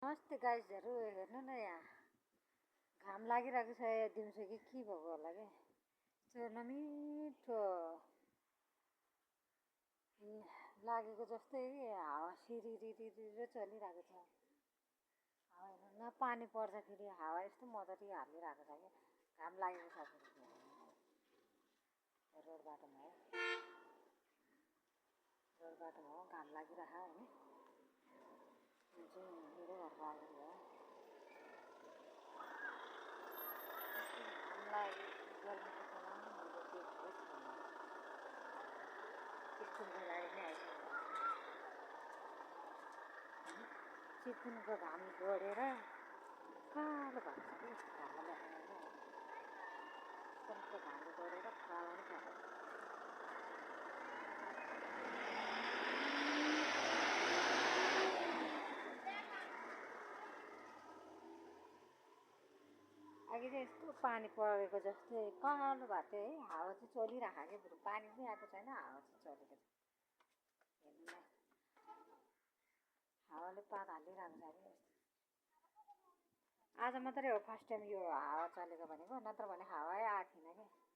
नमस्ते गाइजहरू, हेर्नु न यहाँ घाम लागिरहेको छ। दिउँसो कि के भएको होला कि त्यो नमिठो लागेको जस्तै हावा सिरिरिरिर चलिरहेको छ। हावा हेर्नु न, पानी पर्दाखेरि हावा यस्तो मजाले हालिरहेको छ कि घाम लागेको छ। रोड बाटोमा हो, घाम लागिरहेको होइन। मेरो घरको अगाडि हो। घाम गर्मीको समयमा मैले देखेको छैन। स्कुलको गाडी नै आइसकेको छ। चितुनको घाम बढेर कालो भएको छ कि घामले आएर चितुनको घाम बढेर कालो नै भएको छ। अघि चाहिँ यस्तो पानी परेको जस्तै कालो भएको थियो है। हावा चाहिँ चलिरहेको कि बरु पानी चाहिँ आएको छैन, हावा चाहिँ चलेको छ। हेर्नु न, हावाले पात हालिरहेको छ कि। आज मात्रै हो फर्स्ट टाइम यो हावा चलेको भनेको, नत्र भने हावै आएको थिएन कि।